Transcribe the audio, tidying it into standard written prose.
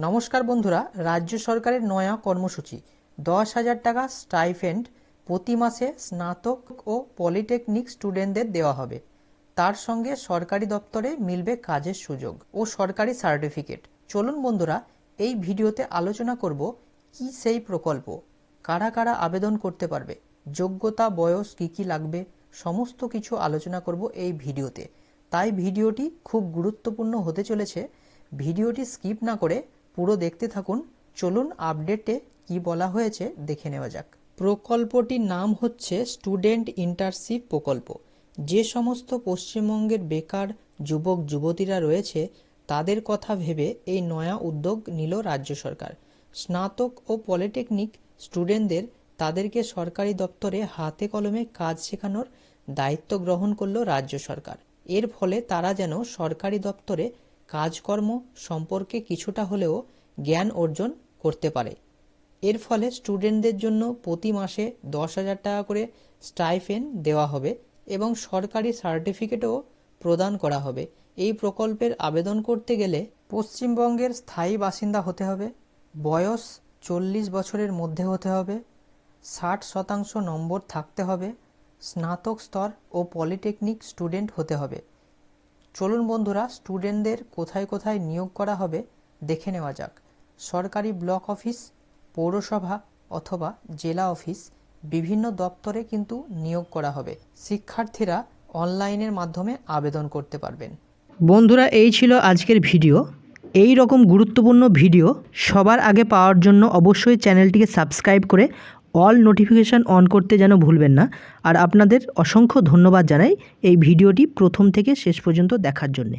নমস্কার বন্ধুরা, রাজ্য সরকারের নয়া কর্মসূচি 10,000 টাকা স্টাইফেন্ড প্রতি মাসে স্নাতক ও পলিটেকনিক স্টুডেন্টদের দেওয়া হবে। তার সঙ্গে সরকারি দপ্তরে মিলবে কাজের সুযোগ ও সরকারি সার্টিফিকেট। চলুন বন্ধুরা, এই ভিডিওতে আলোচনা করব কি সেই প্রকল্প, কারা কারা আবেদন করতে পারবে, যোগ্যতা বয়স কী কী লাগবে, সমস্ত কিছু আলোচনা করব এই ভিডিওতে। তাই ভিডিওটি খুব গুরুত্বপূর্ণ হতে চলেছে। ভিডিওটি স্কিপ না করে পুরো দেখতে থাকুন। চলুন আপডেটে কি বলা হয়েছে দেখে নেওয়া যাক। প্রকল্পটির নাম হচ্ছে স্টুডেন্ট ইন্টার্নশিপ প্রকল্প। যে সমস্ত পশ্চিমবঙ্গের বেকার যুবক যুবতীরা রয়েছে তাদের কথা ভেবে এই নয়া উদ্যোগ নিল রাজ্য সরকার। স্নাতক ও পলিটেকনিক স্টুডেন্টদের তাদেরকে সরকারি দপ্তরে হাতে কলমে কাজ শেখানোর দায়িত্ব গ্রহণ করল রাজ্য সরকার। এর ফলে তারা যেন সরকারি দপ্তরে কাজকর্ম সম্পর্কে কিছুটা হলেও জ্ঞান অর্জন করতে পারে। এর ফলে স্টুডেন্টদের জন্য প্রতি মাসে 10,000 টাকা করে স্টাইফেন্ড দেওয়া হবে এবং সরকারি সার্টিফিকেটও প্রদান করা হবে। এই প্রকল্পের আবেদন করতে গেলে পশ্চিমবঙ্গের স্থায়ী বাসিন্দা হতে হবে, বয়স 40 বছরের মধ্যে হতে হবে, 60% নম্বর থাকতে হবে, স্নাতক স্তর ও পলিটেকনিক স্টুডেন্ট হতে হবে। চলুন বন্ধুরা, স্টুডেন্টদের কোথায় কোথায় নিয়োগ করা হবে দেখে নেওয়া যাক। সরকারি ব্লক অফিস, পৌরসভা অথবা জেলা অফিস, বিভিন্ন দপ্তরে কিন্তু নিয়োগ করা হবে। শিক্ষার্থীরা অনলাইনের মাধ্যমে আবেদন করতে পারবেন। বন্ধুরা, এই ছিল আজকের ভিডিও। এই রকম গুরুত্বপূর্ণ ভিডিও সবার আগে পাওয়ার জন্য অবশ্যই চ্যানেলটিকে সাবস্ক্রাইব করে অল নোটিফিকেশান অন করতে যেন ভুলবেন না। আর আপনাদের অসংখ্য ধন্যবাদ জানাই এই ভিডিওটি প্রথম থেকে শেষ পর্যন্ত দেখার জন্যে।